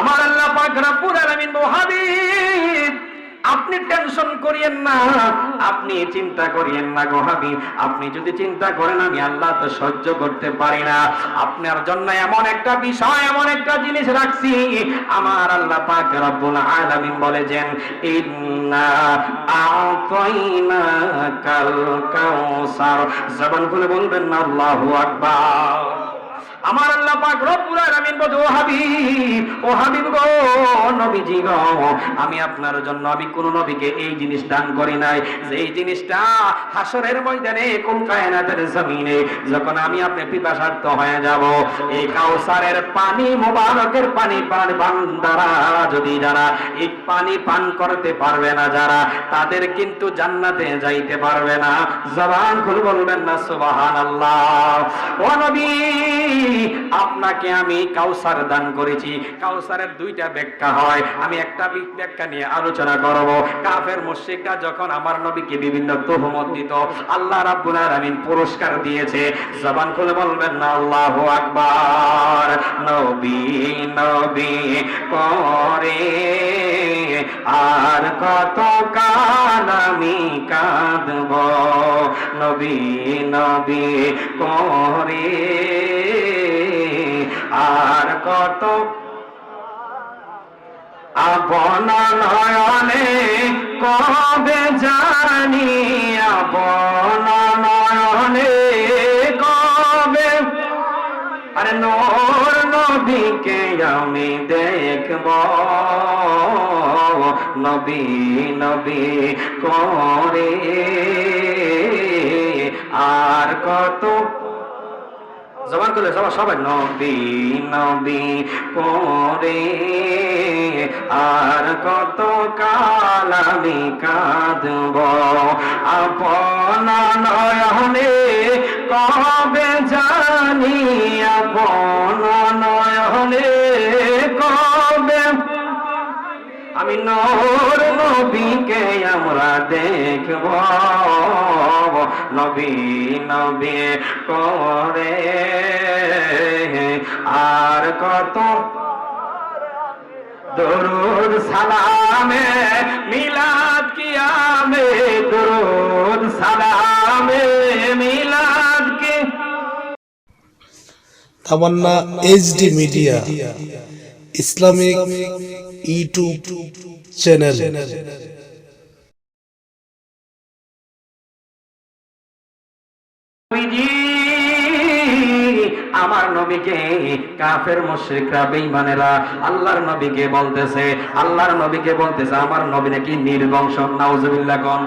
আমার আল্লাহ পাক রব্বুল আলামিন হাবিব আপনি টেনশন করিয়েন না, আপনি চিন্তা করিয়েন না গো হাবিব। আপনি যদি চিন্তা করেন আমি আল্লাহ তো সহ্য করতে পারি না, আপনার জন্য এমন একটা বিষয়, এমন একটা জিনিস রাখছি। আমার আল্লাহ পাক রব্বুল আলামিন বলেছেন ইন্না আ'তাইনাকাল কাউসার। জবান খুলে বলবেন না আল্লাহু আকবার। আমার আল্লাহ পাক রব্বুল আলামিন বলে ও হাবিব গো, নবীজি গো, আমি আপনার জন্য আমি কোন নবীকে এই জিনিস দান করি নাই যে এই জিনিসটা হাসরের ময়দানে কোন কায়নাতের জমিনে যখন আমি আপনি পিপাসার্ত হয়ে যাব, এই কাউসারের পানি মোবারকের পানি পান বান্দারা যদি যারা এই পানি পান করতে পারবে না যারা, তাদের কিন্তু জান্নাতে যাইতে পারবে না। জবান খুলে বলবেন না সুবহানাল্লাহ। ও নবী, আপনাকে আমি কাউসার দান করেছি। কাউসারের দুইটা ব্যাখ্যা হয়, আমি একটা ব্যাখ্যা নিয়ে আলোচনা করব। কাফের মুশরিকরা যখন আমার নবীকে বিভিন্ন তুহমত দিত, আল্লাহ রাব্বুল আলামিন পুরস্কার দিয়েছে। জবান খুলে বলবেন না আল্লাহু আকবার। নবী নবী করে আর কত কাল আমি কাঁদব, নবী নবী করে আর কত আপন নয়নে কবে জানি, আপন নয়নে কবে, আরে নূর নবীকে আমি দেখব, নবী নবী করে আর কত। জবান করলে সবাই নবী নবী করে আর কত কাল আমি কাঁদব, আপন নয়নে কবে জানি, আপন নয়নে কবে আমি নূর নবীকে আমরা দেখব, নবী নবী করে আর কত দরুদ সালামে মিলাদ কিয়ামে, দরুদ সালামে মিলাদ কি। Tamanna HD media Islamic YouTube channel. আমার নবীকে কাফের মুশরিকরা বেঈমানেরা আল্লাহর নবীকে বলতেছে, আল্লাহর নবীকে বলতেছে আমার নবী নাকি নির্বংশ। নাউজুবিল্লাহ কোন।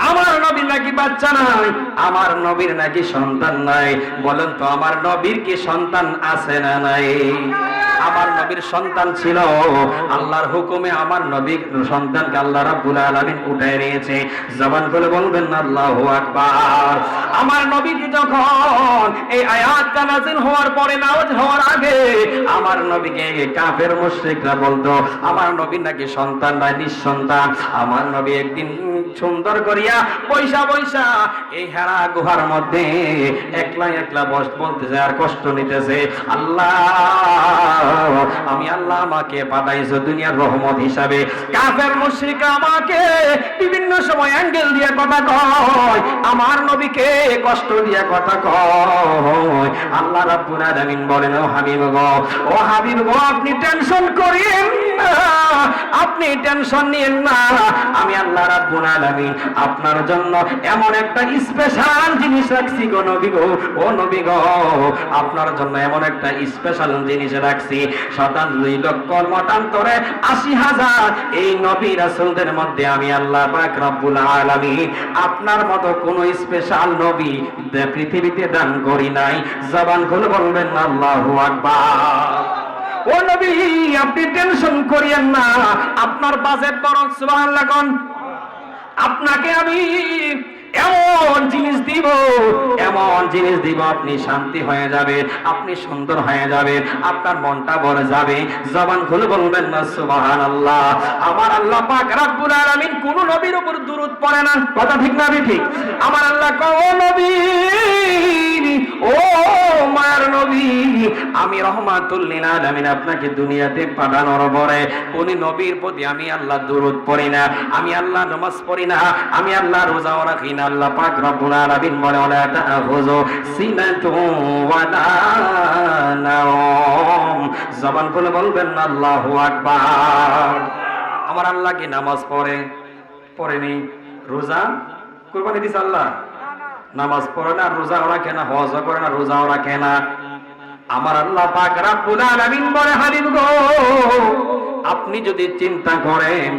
আমার নবীর নাকি বাচ্চা নাই, আমার নবীর নাকি সন্তান নাই। বলেন তো আমার নবীর কি সন্তান আছে না নাই? আমার নবীর সন্তান ছিল, আল্লাহর হুকুমে আমার নবীর সন্তানকে আল্লাহ রাব্বুল আলামিন উঠায় নিয়েছে। জবান খুলে বলবেন না আল্লাহু আকবার। আমার নবীকে যখন এই আয়াতটা নাযিল হওয়ার পরে, নাযিল হওয়ার আগে আমার নবীকে কাফের মুশরিকরা বলতো আমার নবীর নাকি সন্তান নাই, নিঃসন্তান। আমার নবী একদিন সুন্দর করিয়া পয়সা পয়সা এই হেরা গুহার মধ্যে একলা একলা বলতেছে আর কষ্ট নিতেছে, আল্লাহ আমি আল্লাহ আমাকে পাঠাইছো দুনিয়ার রহমত হিসাবে। কাফের মুশরিকরা আমাকে বিভিন্ন সময় অ্যাঙ্গেল দিয়ে কথা কয়, আমার নবীকে কষ্ট দিয়ে কথা কয়। আল্লাহ রাব্বুল আলামিন বলেন ও হাবিব গো, ও হাবিব গো, আপনি টেনশন করেন না, আপনি টেনশন নিয়েন না। আমি আল্লাহ রাব্বুল আলামিন আপনার জন্য এমন একটা স্পেশাল জিনিস রাখছি গো নবী গো, ও নবী গো, আপনার জন্য এমন একটা স্পেশাল জিনিস রাখছি। 97 লক্ষ মতান্তরে 80,000 এই নবী রাসূলদের মধ্যে আমি আল্লাহ পাক রব্বুল আলামিন আপনার মতো কোন স্পেশাল নবী পৃথিবীতে দান করি নাই। জবান খুলে বলবেন না আল্লাহু আকবার। ও নবী আপনি টেনশন করিয়েন না, আপনার বাজেট বরং সুবহানাল্লাহ কোন। আপনাকে আমি এমন জিনিস দিব, এমন জিনিস দিব, আপনি শান্তি হয়ে যাবে, আপনি সুন্দর হয়ে যাবে, আপনার মনটা ভরে যাবে। জবান খুলে বলবেন না সুবহানাল্লাহ। আমার আল্লাহ পাক রব্বুল আলামিন কোন নবীর উপর দুরূদ পড়ে না, কথা ঠিক না ঠিক? আমার আল্লাহ কয় ও নবী, ও মায়ের নবী, আমি রহমাতুল লিল আলামিন আপনাকে দুনিয়াতে পাঠানোর পরে কোন নবীর প্রতি আমি আল্লাহ দুরূদ পড়ি না, আমি আল্লাহ নামাজ পড়ি না, আমি আল্লাহ রোজাও রাখি না। আল্লাহ পাক রব্বুল আলামিন বলে ওয়ালা তাখুযু সিনাতুন ওয়ালা নাওম। জবান খুলে বলবেন না আল্লাহু আকবার। আমার আল্লাহ কি নামাজ পড়েনি? রোজা কুরবানি দিছে আল্লাহ? নামাজ পড়ে না, রোজাও রাখে না, হজও করে না, রোজাও রাখে না। আমার আল্লাহ পাক রব্বুল আলামিন বলে হাবিব গো, আপনি যদি চিন্তা করেন,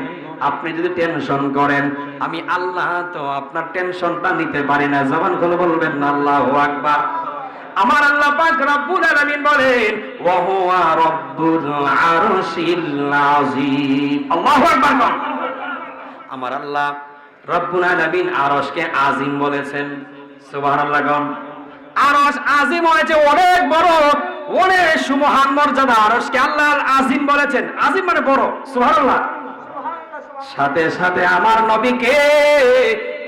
আপনি যদি টেনশন করেন, আমি আল্লাহ তো আপনার টেনশনটা নিতে পারি না। জবান খুলে বলবেন না আল্লাহু আকবার। আমার আল্লাহ পাক রব্বুল আলামিন বলেন ওয়া হুয়া রব্বুল আরশিল আযীম। আল্লাহু আকবার। আমার আল্লাহ রব্বুল আলামিন আরশকে আযীম বলেছেন। সুবহানাল্লাহ। আরশ আযীম হয়েছে অনেক বড়, অনেক সুমহান মর্যাদা। আরশকে আল্লাহ আযীম বলেছেন। আযীম মানে বড়। সুবহানাল্লাহ। সাথে সাথে আমার নবীকে,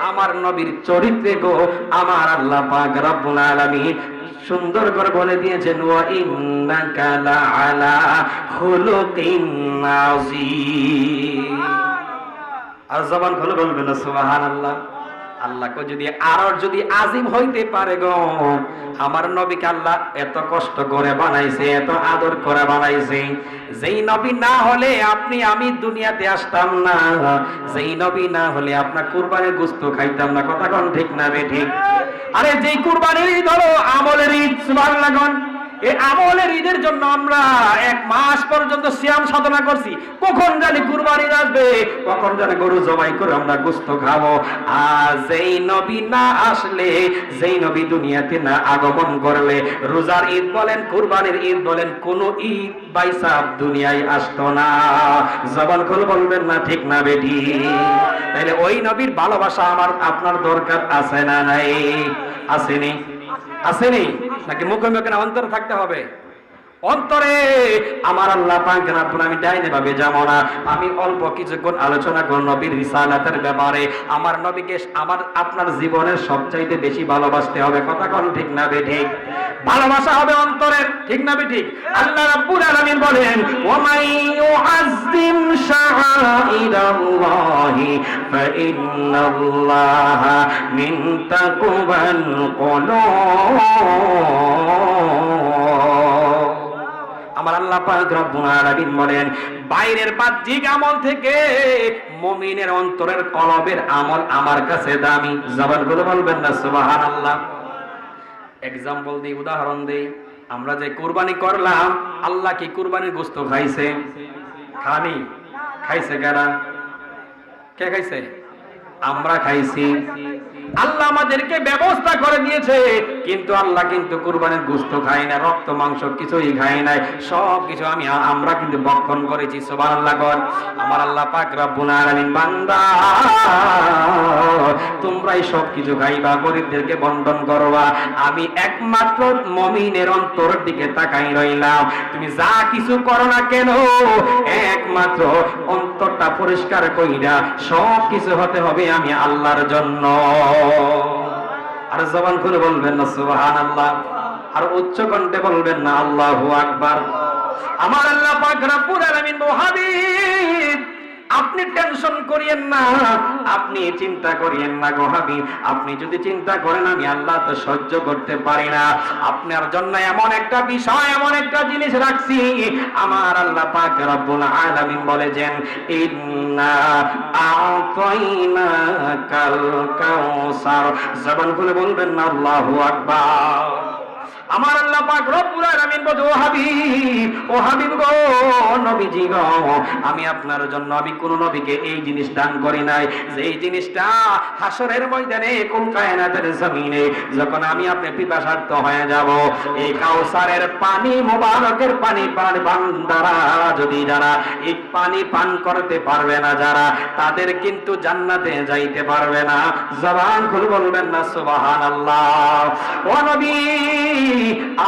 আমার নবীর চরিত্রে গো আমার আল্লাহ পাক রব্বুল আলামিন সুন্দর করে বলে দিয়েছেন ওয়া ইন্নাকা লাআলা খুলুকিন আযীম। আর জবান খুলে বলবেন সুবহানাল্লাহ। আল্লাহকে যদি আযীম হইতে পারে গো, আমার নবীকে আল্লাহ এত কষ্ট করে বানাইছে, এত আদর করে বানাইছে। যেই নবী না হলে আপনি আমি দুনিয়াতে আসতাম না, যেই নবী না হলে আপনার কুরবানির গোশত খাইতাম না। কথা কোন ঠিক না বেঠিক? আরে যেই কুরবানির ঈদ হলো আমলের ঈদ। সুবহানাল্লাহ। এই আমলের ঈদের জন্য আমরা 1 মাস পর্যন্ত সিয়াম সাধনা করছি, কখন জানি কুরবানি আসবে, কখন জানি গরু জবাই করে আমরা গোশত খাবো। আর যেই নবী না আসলে, যেই নবী দুনিয়াতে না আগমন করলে, রোজার ঈদ বলেন, কুরবানির ঈদ বলেন, কোন ঈদ বাইসা দুনিয়ায় আসতো না। জবান খুলে বলবেন না ঠিক না বেটি? তাইলে ওই নবীর ভালোবাসা আমার আপনার দরকার আছে না নাই? আসেনি? আসেনি? নাকি মুখে মুখে না অন্তরে থাকতে হবে? অন্তরে আমার আল্লাহ পাক রব্বুল আলামিন ডাইনে ভাবে যাব না। আমি অল্প কিছুক্ষণ আলোচনা করব নবীর রিসালাতের ব্যাপারে। আমার নবীকে আমার আপনার জীবনের সবচাইতে বেশি ভালোবাসতে হবে। কথা কোন ঠিক না বেঠিক? ভালোবাসা হবে অন্তরের, ঠিক না বেঠিক? আল্লাহ রাব্বুল আলামিন বলেন ওয়া মান ইউআযযিম শাআইরাল্লাহি ফা ইন্নাল্লাহা মিন তাকওয়াল কুলুব। আমার আল্লাহ পাক রব্বুল আলামিন বলেন বাইরের বাহ্যিক আমল থেকে মুমিনের অন্তরের কলবের আমল আমার কাছে দামি। জবান করে বলবেন না সুবহানাল্লাহ। এক্সাম্পল দেই, উদাহরণ দেই। আমরা যে কুরবানি করলাম, আল্লাহ কি কুরবানির গোশত খাইছে? খানি? খাইছে কারা? কে খাইছে? আমরা খাইছি। আল্লাহ আমাদেরকে ব্যবস্থা করে দিয়েছে, কিন্তু আল্লাহ কিন্তু কুরবানির গোশত খায় না, রক্ত মাংস কিছুই খায় নাই। সব কিছু আমরা কিন্তু ভক্ষণ করেছি। সুবহানাল্লাহ। আমার আল্লাহ পাক রব্বুল আলামিন বান্দা তোমরাই সব কিছু খাইবা, গরিবদেরকে বন্টন করবা। আমি একমাত্র মুমিনের অন্তরের দিকে তাকাই রইলাম। তুমি যা কিছু করো না কেন, একমাত্র অন্তরটা পরিষ্কার কইরা সব কিছু হতে হবে আমি আল্লাহর জন্য। আর জবান খুলে বলবেন না সুবহানাল্লাহ। আর উচ্চ কণ্ঠে বলবেন না আল্লাহু আকবার। আমার আল্লাহ পাক রব্বুল আলামিন হাবিব আপনি টেনশন করিয়েন না, আপনি চিন্তা করিয়েন না গো হাবিব। আপনি যদি চিন্তা করেন আমি আল্লাহ তো সহ্য করতে পারি না, আপনার জন্য এমন একটা বিষয়, এমন একটা জিনিস রাখছি। আমার আল্লাহ পাক রব্বুল আলামিন বলেছেন ইন্না আ'তাইনাকাল কাউসার। জবান খুলে বলবেন না আল্লাহু আকবার। আমার আল্লাহ পাক রব্বুল আলামিন বলে, ও হাবিব গো, নবীজি গো, আমি আপনার জন্য আমি কোন নবীকে এই জিনিস দান করি নাই, যে এই জিনিসটা হাসরের ময়দানে কুল কায়নাতের জমিনে যখন আমি আপনি পিপাসার্ত হয়ে যাব, এই কাউসারের পানি মোবারকের পানি পান বান্দারা যদি যারা এই পানি পান করতে পারবে না যারা, তাদের কিন্তু জান্নাতে যাইতে পারবে না। জবান খুলে বলবেন না সুবহানাল্লাহ। ও নবী,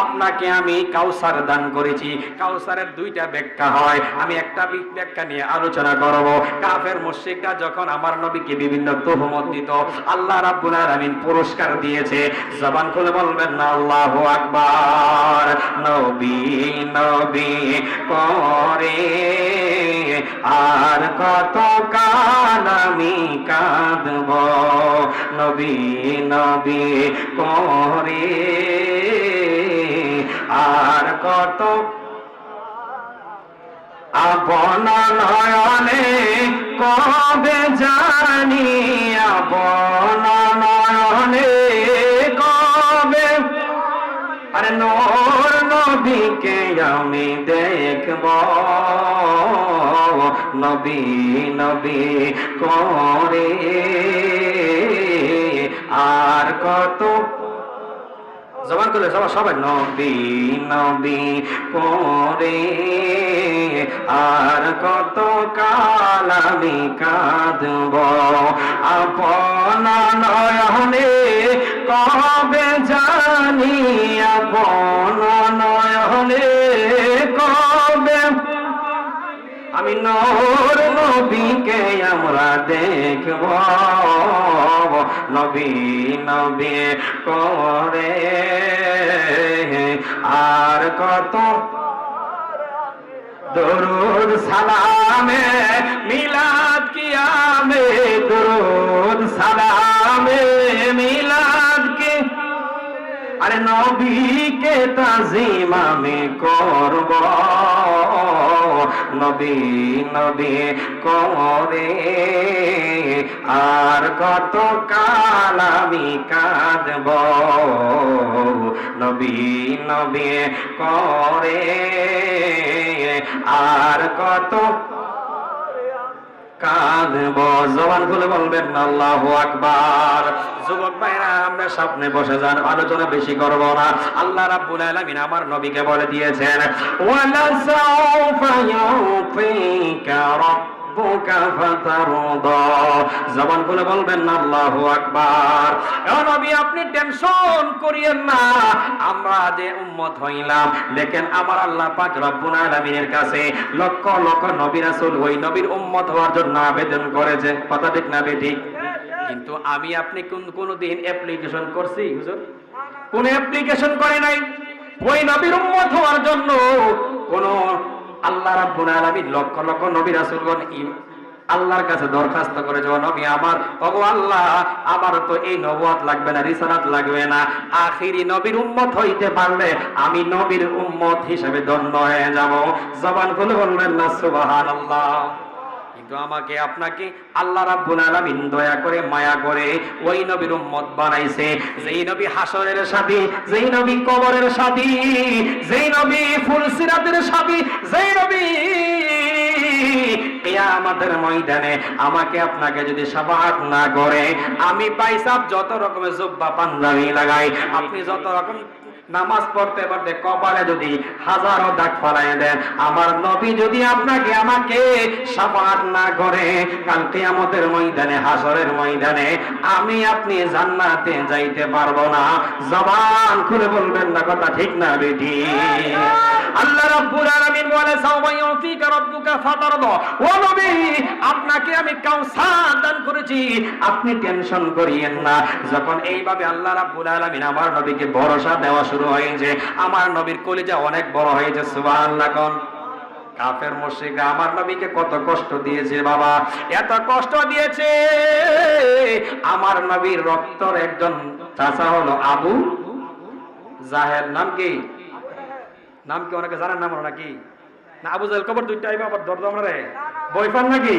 আপনাকে আমি কাউসার দান করেছি। কাউসারের দুইটা ব্যাখ্যা হয়, আমি একটা ব্যাখ্যা নিয়ে আলোচনা করব। কাফের মুশরিকরা যখন আমার নবীকে বিভিন্ন তুহমত দিত, আল্লাহ রাব্বুল আলামিন পুরস্কার দিয়েছে। জবান খুলে বলবেন না আল্লাহু আকবার। নবী নবী করে আর কত কাল আমি কাঁদব, নবী নবী করে আর কত আপন নয়নে কবে জানি, আপন নয়নে কবে, আরে নূর নবীকে আমি দেখব, নবী নবী করে আর কত, জবান করলে সবাই নবী নবী করে আর কত কাল আমি কাঁদব, আপন নয়নে কবে জানি, আপন নয়নে কবে আমি নূর নবীকে আমরা দেখব, নবী নবী করে আর কত দরুদ সালামে মিলাদ কিয়ামে, দরুদ সালামে মিলাদ কে, আরে নবীকে তাজিম আমি করব, নবী নবী করে আর কত কাল আমি কাঁদব, নবী নবী করে আর কত কাঁদব। জবান খুলে বলবেন আল্লাহু আকবার। যুবক ভাইরা, আমরা সামনে বসে যান, আলোচনা বেশি করব না। আল্লাহ রাব্বুল আলামিন আমার নবীকে বলে দিয়েছেন, ওয়ালা সাউফা ইউতিকা রাব্বুকা ফাতারদা। জবান খুলে বলবেন আল্লাহু আকবার। ও নবী, আপনি টেনশন করিয়েন না, আমরা যে উম্মত হইলাম, দেখেন আমার আল্লাহ পাক রব্বুল আলামিনের কাছে লক্ষ লক্ষ নবী রাসূল ওই নবীর উম্মত হওয়ার জন্য আবেদন করেছে। কথা ঠিক না বেঠিক? কিন্তু আমি আপনি কোনদিন অ্যাপ্লিকেশন করছি হুজুর? কোন অ্যাপ্লিকেশন করে নাই। ওই নবীর উম্মত হওয়ার জন্য কোন আল্লাহ রাব্বুল আলামিন লক্ষ লক্ষ নবী রাসূলগণ আল্লাহর কাছে দরখাস্ত করেছে, ও নবী আমার, ওগো আল্লাহ, আমার তো এই নবুয়ত লাগবে না, রিসালাত লাগবে না, আখিরি নবীর উম্মত হইতে পারলে আমি নবীর উম্মত হিসেবে ধন্য হয়ে যাব। জবান খুলে বলবেন না সুবহানাল্লাহ। কিন্তু আমাকে আপনাকে আল্লাহ রাব্বুল আলামিন দয়া করে মায়া করে ওই নবীর উম্মত বানাইছে, যেই নবী হাসরের সাথী, যেই নবী কবরের সাথী, যেই নবী ফুলসিরাতের সাথী, যেই নবী কিয়ামতের ময়দানে আমাকে আপনাকে যদি শাফাআত না করে, আমি পাইসাব যত রকমের জুব্বা পাঞ্জাবি লাগাই, আপনি যত রকম নামাজ পড়তে পড়তে কপালে যদি হাজারো দাগ ফালাই দেন, আমার নবী যদি আপনাকে আমাকে শাফাআত না করে, কাল কিয়ামতের ময়দানে হাসরের ময়দানে আমি আপনি জান্নাতে যাইতে পারবো না। জবান খুলে বলবেন না, কথা ঠিক না বেটি? আল্লাহ রাব্বুল আলামিন বলে, সাওফা ইউতিকা রাব্বুকা ফাতারদা। ও নবী, আপনাকে আমি কাউসার দান করেছি, আপনি টেনশন করিয়েন না। যখন এইভাবে আল্লাহ রাব্বুল আলামিন আমার নবীকে ভরসা দেওয়া শুরু হয়েছে, আমার নবীর কলিজা অনেক বড় হয়েছে। সুবহানাল্লাহ। কোন কাফের মুশরিকরা আমার নবীকে কত কষ্ট দিয়েছে বাবা, এত কষ্ট দিয়েছে। আমার নবীর রক্তর একজন চাচা হলো আবু জাহেল। নাম কি? নাম কি অনেকে জানেন? নাম হলো নাকি? না, আবু জাহেল কবর দুইটা আইবা আবার দরদ আমরা রে বয়ফান নাকি?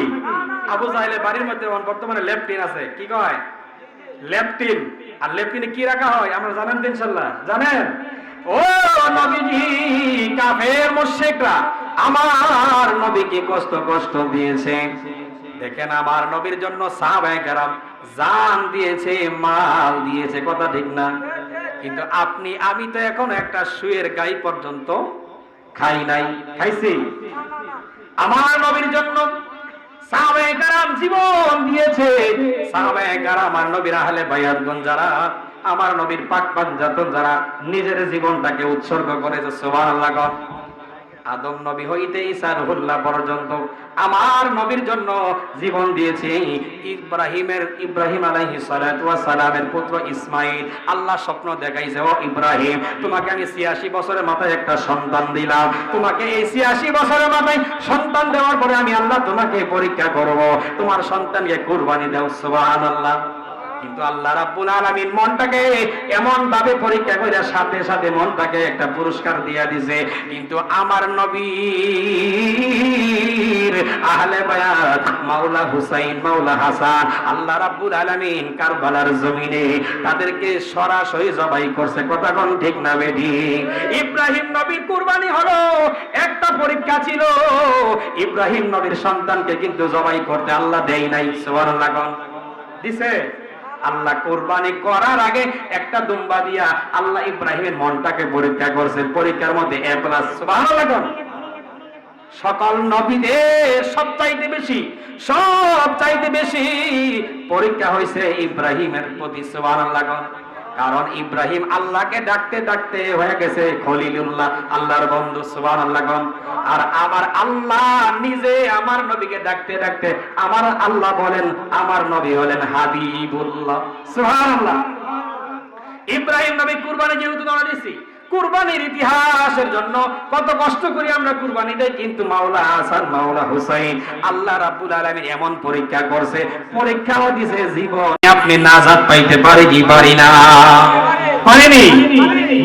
আবু জাহেলের বাড়ির মধ্যে বর্তমানে লেফটিন আছে। কি কয়? লেফটিন। আর লেফটিনে কি রাখা হয় আমরা জানেন তো ইনশাআল্লাহ? জানেন? ও নবীজি, কাফের মুশরিকরা আমার নবীকে কষ্ট দিয়েছে। দেখেন আমার নবীর জন্য সাহাবায়ে কেরাম জান দিয়েছে, মাল দিয়েছে, কথা ঠিক না? কিন্তু আপনি আমি তো এখন একটা শুয়ের গাই পর্যন্ত খাই নাই, খাইছি? আমার নবীর জন্য সাহাবায়ে কেরাম জীবন দিয়েছে। সাহাবায়ে কেরাম আমার নবীর আহলে বায়াতগণ যারা, আমার নবীর পাক পাঞ্জাতন যারা নিজের জীবনটাকে উৎসর্গ করেছে, সুবহানাল্লাহ। আদম নবী হইতে ঈসা রুহুল্লাহ পর্যন্ত আমার নবীর জন্য জীবন দিয়েছে। ইব্রাহিম আলাইহিস সালাতু ওয়াস সালামের পুত্র ইসমাঈল, আল্লাহ স্বপ্ন দেখাইছে, ও ইব্রাহিম তোমাকে আমি ৮৬ বছরের মাথায় একটা সন্তান দিলাম, তোমাকে এই ৮৬ বছরের মাথায় সন্তান দেওয়ার পরে আমি আল্লাহ তোমাকে পরীক্ষা করব, তোমার সন্তানকে কুরবানি দাও, সুবহানাল্লাহ। কিন্তু আল্লাহ রাব্বুল আলামিন মনটাকে এমন ভাবে পরীক্ষা করে সাথে সাথে মনটাকে একটা পুরস্কার দিয়া দিয়েছে। কিন্তু আমার নবীর আহলে বায়াত মাওলা হুসাইন, মাওলা হাসান, আল্লাহ রাব্বুল আলামিন কারবালার জমিনে তাদেরকে সরাসরি জবাই করছে, কথা কোন ঠিক না বেঠি? ইব্রাহিম নবীর কুরবানি হলো একটা পরীক্ষা ছিল। ইব্রাহিম নবীর সন্তানকে কিন্তু জবাই করতে আল্লাহ দেয় নাই, সুবহানাল্লাহ। দিছে আল্লাহ। কুরবানি করার আগে একটা দুম্বা দিয়া আল্লাহ ইব্রাহিমের মনটাকে পরীক্ষা করছে, পরীক্ষার মধ্যে এ প্লাস, সুবহানাল্লাহ। সকল নবীদের সবচাইতে বেশি পরীক্ষা হয়েছে ইব্রাহিমের প্রতি, সুবহানাল্লাহ। কারণ ইব্রাহিম আল্লাহকে ডাকতে ডাকতে হয়ে গেছে খলিলুল্লাহ, আল্লাহর বন্ধু, সুবহানাল্লাহ। আর আমার আল্লাহ নিজে আমার নবীকে ডাকতে ডাকতে আমার আল্লাহ বলেন আমার নবী হলেন হাবিবুল্লাহ, সুবহানাল্লাহ। ইব্রাহিম নবী কুরবানি যেহেতু দেওয়া দিয়েছি, কুরবানির ইতিহাসের জন্য কত কষ্ট করি আমরা কুরবানি দেই, কিন্তু মাওলা হাসান, মাওলা হুসাইন, আল্লাহ রাব্বুল আলামিন এমন পরীক্ষা করছে, পরীক্ষাও দিয়েছে জীবন আপনি নাজাত পাইতে পারি কি পারি না, পারিনি?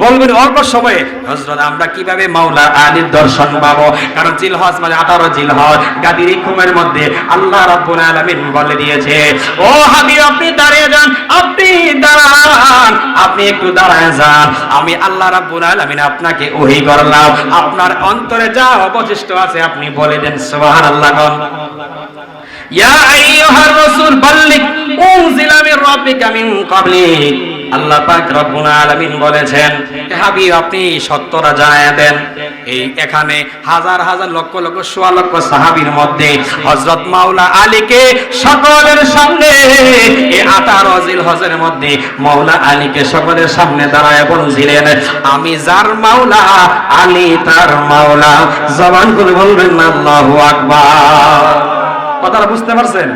বলবেন অল্প সময়ে হযরত আমরা কিভাবে মাওলা আলীর দর্শন পাবো? কারণ জিলহজ মানে 18 জিলহজ গাদির হুকুমের মধ্যে আল্লাহ রাব্বুল আলামিন বলে দিয়েছে, ও হাবিব আপনি দাঁড়িয়ে যান, আপনি দাঁড়ান, আপনি একটু দাঁড়ায় যান, আমি আল্লাহ রাব্বুল আলামিন আপনাকে ওহী করলাম, আপনার অন্তরে যা অবশিষ্ট আছে আপনি বলে দেন, সুবহানাল্লাহ। ইয়া আইয়ুহার রাসূল বাল্লিগ উনজিলা মির রাব্বিকা মিন ক্বাবলিক, আল্লাহ পাক রব্বুল আলামিন বলেছেন হাবিব আপনি সত্যটা জানায়া দেন। এই এখানে হাজার হাজার লক্ষ লক্ষ সোয়া লক্ষ সাহাবীর মধ্যে হযরত মাওলা আলীকে সকলের সামনে এই 18 জিলহজের মধ্যে মাওলা আলীকে সকলের সামনে দাঁড়ায় বলছিলেন আমি যার মাওলা আলী তার মাওলা। জবান খুলে বলবেন আল্লাহু আকবার। কথাটা বুঝতে পারছেন?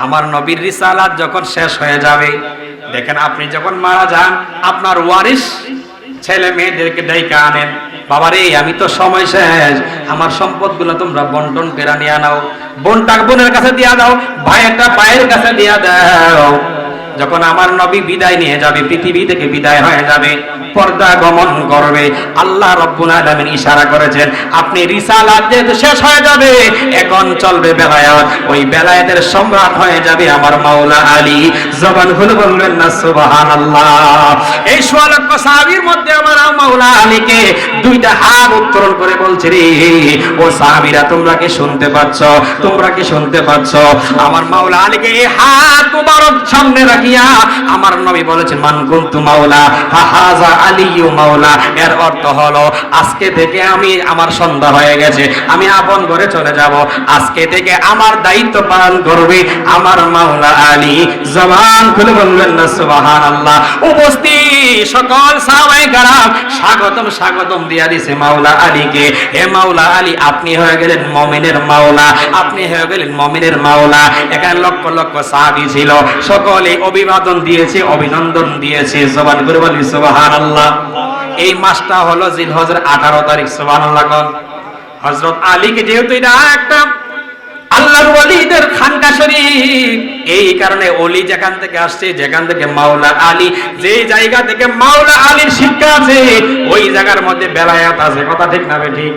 আমার নবীর রিসালাত যখন শেষ হয়ে যাবে, দেখেন আপনি যখন মারা যান আপনার ওয়ারিস ছেলে মেয়েদেরকে ডাইকা আনেন, বাবারে আমি তো সময় শেষ, আমার সম্পদগুলো তোমরা বন্টন করে নিয়ে নাও, বোনটা বোনের কাছে দিয়া দাও, ভাইয়েরটা ভাইয়ের কাছে দিয়া দাও। যখন আমার নবী বিদায় নিয়ে যাবে, পৃথিবী থেকে বিদায় হয়ে যাবে, পর্দা গমন করবে, আল্লাহ রাব্বুল আলামিন ইশারা করেছেন আপনি রিসালাত যেহেতু শেষ হয়ে যাবে, এখন চলবে বেলায়েত, ওই বেলায়েতের সম্রাট হয়ে যাবে আমার মাওলা আলী। জবান খুলে বলবেন না সুবহানাল্লাহ। এই সোয়া লক্ষ সাহাবীর মধ্যে আমার মাওলা আলীকে দুইটা হাত উত্তোলন করে বলছে রে ও সাহাবীরা তোমরা কি শুনতে পাচ্ছ, তোমরা কি শুনতে পাচ্ছ? আমার মাওলা আলীকে এই হাত মুবারক সামনে রাখিয়া আমার নবী বলেছেন মান কুনতু মাওলা ফাহাজা আলীয়ু মাওলা। এর অর্থ হলো আজকে থেকে আমি, আমার সন্ধ্যা হয়ে গেছে, আমি আপন ঘরে চলে যাব, আজকে থেকে আমার দায়িত্ব পালন করবে আমার মাওলা আলী। জবান খুলে বলবেন না সুবহানাল্লাহ। উপস্থিত সকল সাহাবায়ে কেরাম স্বাগতম স্বাগতম দিয়া দিয়েছে মাওলা আলীকে। হে মাওলা আলী আপনি হয়ে গেলেন মুমিনের মাওলা, আপনি হয়ে গেলেন মুমিনের মাওলা। এখানে লক্ষ লক্ষ সাহাবী ছিল, সকলে অভিবাদন দিয়েছে, অভিনন্দন দিয়েছে। জবান করে বলি সুবহানাল্লাহ। এই মাসটা হলো জিলহজের 18 তারিখ, সুবহানাল্লাহ। হযরত আলীকে যেহেতু এটা একটা আল্লাহর ওলিদের খানকা শরীফ। এই কারণে ওলি যেখান থেকে আসছে, যেখান থেকে মাওলা আলী, যে জায়গা থেকে মাওলা আলীর শিক্ষা আছে ওই জায়গার মধ্যে বেলায়াত আছে। কথা ঠিক না ঠিক?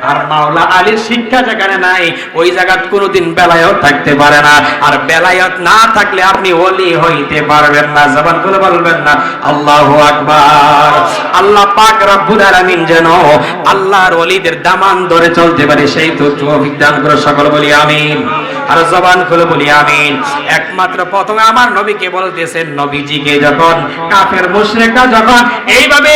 আর মাওলা আলীর শিক্ষা যেখানে নাই ওই জায়গায় কোনোদিন বেলায়াত থাকতে পারে না। আর বেলায়াত না থাকলে আপনি ওলি হইতে পারবেন না। জবান খুলে বলবেন না আল্লাহু আকবার। আল্লাহ পাক রব্বুল আলামিন যেন আল্লাহর ওলিদের দামান ধরে চলতে পারে সেই তো তৌফিক দান করে সকল বলি আমিন। আর জবান খুলে বলি আমিন। একমাত্র প্রথমে আমার নবীকে বলতেছেন, নবীজিকে যখন কাফের মুশরিকরা যখন এইভাবে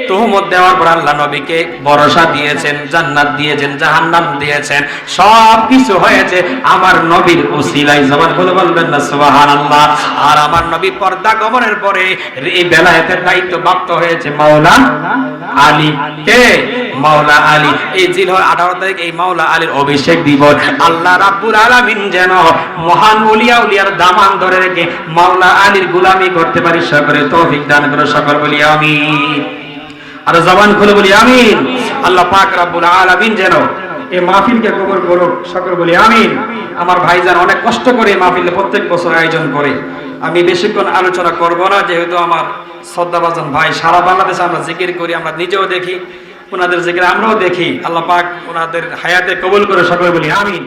তুহমত দেওয়ার পর আল্লাহ নবীকে ভরসা দিয়েছেন, জান্নাত দিয়েছেন, জাহান্নাম দিয়েছেন, সব কিছু হয়েছে আমার নবীর উসিলায়। জবান খুলে বলবেন না সুবহানাল্লাহ। আর আমার নবী পর্দা গমনের পরে এই বেলায়েতের দায়িত্ব প্রাপ্ত হয়েছে মাওলা আলী। কে? মাওলা আলী। এই জিলহজ 18 তারিখ এই মাওলা আলীর অভিষেক দিবস। আল্লাহ রাব্বুল আলামিন যেন মহান ওলিয়া উলিয়ার দামান ধরে রেখে মাওলা আলীর গোলামি করতে পারি, সকলে তৌফিক দান করে সকল বলি আমিন। আর জবান খুলে বলি আমিন। আল্লাহ পাক রব্বুল আলামিন যেন এই মাহফিলকে কবুল করুক, সকল বলি আমিন। আমার ভাইজান অনেক কষ্ট করে এই মাহফিলে প্রত্যেক বছর আয়োজন করে। আমি বেশিক্ষণ আলোচনা করব না, যেহেতু আমার শ্রদ্ধাভাজন ভাই, সারা বাংলাদেশে আমরা জিকির করি, আমরা নিজেও দেখি, ওনাদের জিকির আমরাও দেখি। আল্লাহ পাক ওনাদের হায়াতে কবুল করে সকলে বলি আমিন।